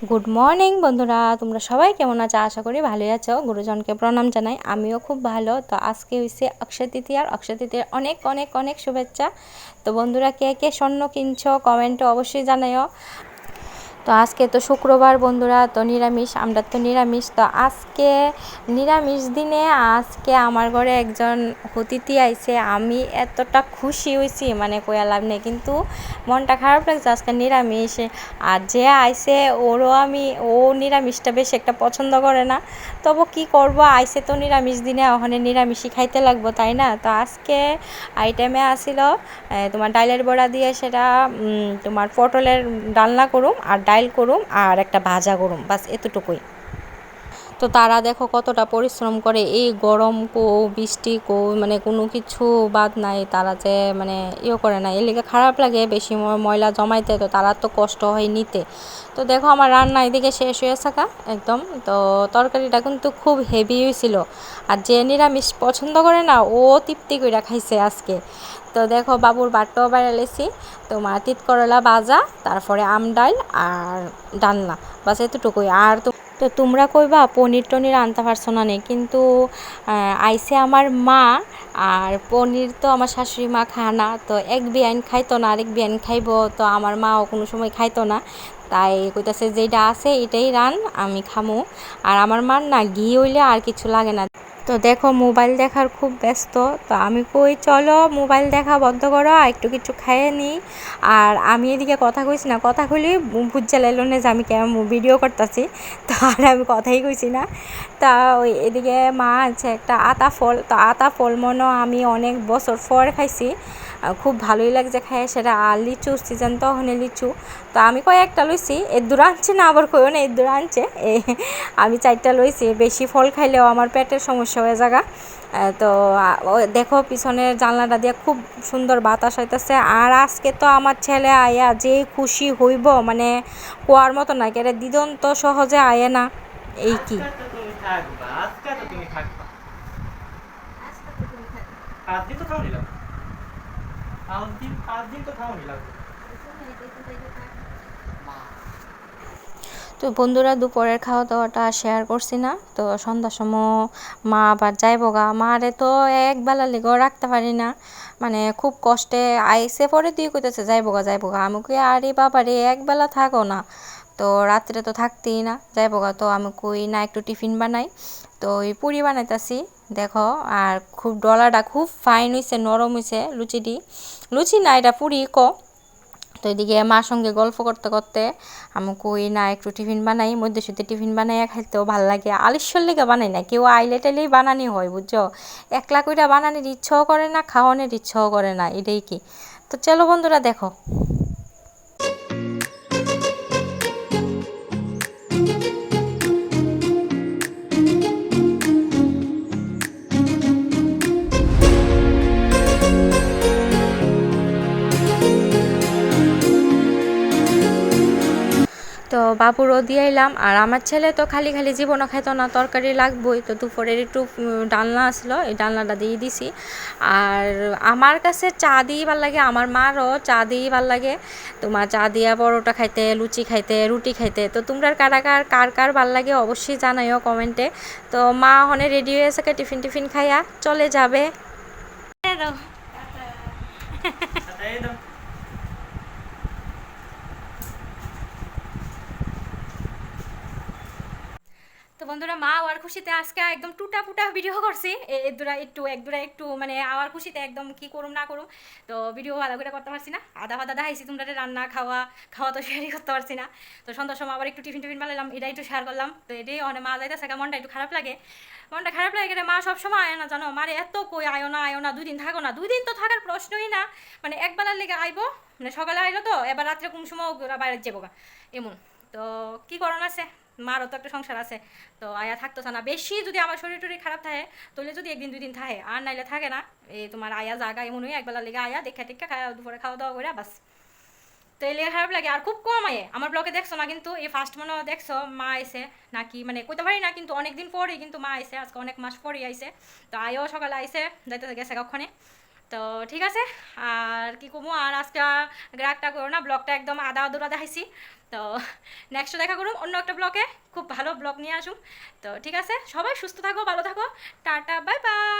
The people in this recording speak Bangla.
গুড মর্নিং বন্ধুরা, তোমরা সবাই কেমন আছো? আশা করি ভালোই আছো। গুরুজনকে প্রণাম জানাই, আমিও খুব ভালো। তো আজকে হইছে অক্ষয় তৃতীয়ার অনেক অনেক অনেক শুভেচ্ছা। তো বন্ধুরা, কে কে স্বর্ণ কিনছো কমেন্টে অবশ্যই জানাইও। তো আজকে তো শুক্রবার বন্ধুরা, তো নিরামিষ, আমরা তো নিরামিষ। তো আজকে নিরামিষ দিনে আজকে আমার ঘরে একজন অতিথি আইছে। আমি এতটা খুশি হয়েছি মানে কইয়া লাভ নেই, কিন্তু মনটা খারাপ লাগছে আজকে নিরামিষ। আর যে আইছে ও নিরামিষটা বেশ একটা পছন্দ করে না, তবু কি করব, আইছে তো নিরামিষ দিনে, ওখানে নিরামিষই খাইতে লাগবো, তাই না? তো আজকে আইটেমে আসিল তোমার ডাইলের বড়া দিয়ে, সেটা তোমার পটলের ডালনা করুম আর ডাইল করুম আর একটা ভাজা করুম, বাস এতটুকুই। তো তারা দেখো কতটা পরিশ্রম করে, এই গরম কো বৃষ্টি কো মানে কোনো কিছু বাদ নাই, তারা যে মানে করে না, এর লিগে খারাপ লাগে বেশি ময়লা জমাইতে, তো তারা তো কষ্ট হয় নিতে। তো দেখো আমার রান্না এদিকে শেষ হয়ে থাকা একদম। তো তরকারিটা কিন্তু খুব হেভি হয়েছিল, আর যে নিরামিষ পছন্দ করে না ও তৃপ্তি করে খাইছে আজকে। তো দেখো বাবুর বাটটাও বেড়ালেছি, তোমার তিত করলা ভাজা, তারপরে আম ডাল আর ডালনা, বাস এতটুকুই। আর তো তোমরা কইবা পনির টনির আনতে পারছো না নে, কিন্তু আইসে আমার মা, আর পনির তো আমার শাশুড়ি মা খানা, তো এক বিয়ান খাইতো না আরেক বিয়ান খাইবো, তো আমার মাও কোনো সময় খাইতো না, তাই কইতাছে যেটা আছে এটাই রান, আমি খামু। আর আমার মার না ঘি হইলে আর কিছু লাগে না। তো দেখো মোবাইল দেখার খুব ব্যস্ত, তো আমি কই চলো মোবাইল দেখা বন্ধ করো, আর একটু কিছু খাইয়ে নিই। আর আমি এদিকে কথা কইছি না, কথা কইলেই বুঝে লাইলো না যে আমি কেমন ভিডিও করতেছি, তো আর আমি কথাই কইছি না। তা ওই এদিকে মা আছে একটা আতা ফল, তো আতা ফল মনে আমি অনেক বছর পর খাইছি, খুব ভালোই লাগছে খাই সেটা। আর লিচু সিজন তো ওখানে লিচু, তো আমি কয়েকটা লইছি, এর দূর আনছে না আবার কইও না এর দূর আনছে, আমি 4টা লইছি। বেশি ফল খাইলেও আমার পেটের সমস্যা হয়ে জায়গা। তো দেখো পিছনের জানলাটা দিয়ে খুব সুন্দর বাতাস হইতেছে। আর আজকে তো আমার ছেলে আয়া যে খুশি হইব মানে কোয়ার মতো না, কেরে দিদন তো সহজে আয়ে না, এই কি। তো বন্ধুরা, দুপুরের খাওয়া দাওয়াটা শেয়ার করছি না, তো সন্ধ্যার সময় মা আবার যাইব গা, মারে তো একবেলা লেগেও রাখতে পারি না, মানে খুব কষ্টে আইসে পরে তুই কইতেছে যাইব গা, আমি কই আরে বাবা রে একবেলা থাকো না, তো রাত্রে তো থাকতেই না, যাইব গা। তো আমি কই না একটু টিফিন বানাই, তো ওই পুরি বানাইতাছি দেখো। আর খুব ডলাটা খুব ফাইন হয়েছে, নরম হয়েছে লুচিটি, লুচি না এটা পুরি ক। তো এদিকে মার সঙ্গে গল্প করতে করতে আমি কই না একটু টিফিন বানাই, মধ্যে সাথে টিফিন বানাইয়া খাইতেও ভালো লাগে, আলিস্যর লেগে বানাই না, কেউ আইলে টাইলেই বানানি হয় বুঝছো, একলা কইরা বানানির ইচ্ছাও করে না, খাওয়ানোর ইচ্ছাও করে না, এটাই কি। তো চলো বন্ধুরা দেখো। তো বাবুরও দিয়ে এলাম। আর আমার ছেলে তো খালি খালি জীবনও খাইতো না, তরকারি লাগবই, তো দুপুরের একটু ডালনা আসলো, এই ডালনাটা দিয়ে দিছি। আর আমার কাছে চা দিয়েই ভাল লাগে, আমার মারও চা দিয়েই ভাল লাগে, তোমার চা দিয়া পরোটা খাইতে, লুচি খাইতে, রুটি খাইতে। তো তোমরা কার কার ভাল লাগে অবশ্যই জানাইও কমেন্টে। তো মা ওখানে রেডি হয়ে আছে, টিফিন টিফিন খাইয়া চলে যাবে। তো বন্ধুরা, মা আর খুশিতে আজকে একদম টুটা ফুটা ভিডিও করছি, এক দুরা একটু মানে আওয়ার খুশিতে একদম কি করুম না করুম, তো ভিডিও ভালো করে করতে পারছি না, আধা ফাদা দেখাইছি তোমরা, রান্না খাওয়া খাওয়া তো শেয়ারই করতে পারছি না। তো সন্ধ্যার সময় আবার একটু টিফিন টিফিন বানালাম, এটা একটু শেয়ার করলাম। তো এটাই অনেক মা যাইতেছে, মনটা একটু খারাপ লাগে, মনটা খারাপ লাগে মা সবসময় আয় না, জানো মারে এত কই আয় না 2 দিন থাকো না, 2 দিন তো থাকার প্রশ্নই না, মানে একবেলার লেগে আইবো, মানে সকালে আইলো তো এবার রাত্রে কোন সময় বাইরে যাবো এমন। তো কি করণ আছে, মারও তো একটা সংসার আছে, তো আয়া থাকতেছে না বেশি, যদি আমার শরীর টরীর খারাপ থাকে তাহলে যদি 1 দিন 2 দিন থাকে, আর নাইলে থাকে না। এই তোমার আয়া জাগা এমন হয়ে একবেলা লেগে আয়া দেখা টেক্কা দুপুরে খাওয়া দাওয়া করে বাস। তো এই লেগে খারাপ লাগে। আর খুব কম আয়ে আমার ব্লগে দেখছো না, কিন্তু এই ফার্স্ট মনে দেখছো মা আইসে নাকি, মানে কইতে পারি না, কিন্তু অনেক দিন পরেই কিন্তু মা আইসে, আজকে অনেক মাস পরেই আইসে। তো আয়ও সকালে আইসে যাইতে গেছে কখনে, তো ঠিক আছে, আর কি কমু, আর আজকে গ্রাহকটা করো না, ব্লগটা একদম আদা আদুরা দেখাইছি। তো নেক্সট দেখা করুম অন্য একটা ব্লগে, খুব ভালো ব্লগ নিয়ে আসুম। তো ঠিক আছে, সবাই সুস্থ থাকো, ভালো থাকো, টাটা, বাই বাই।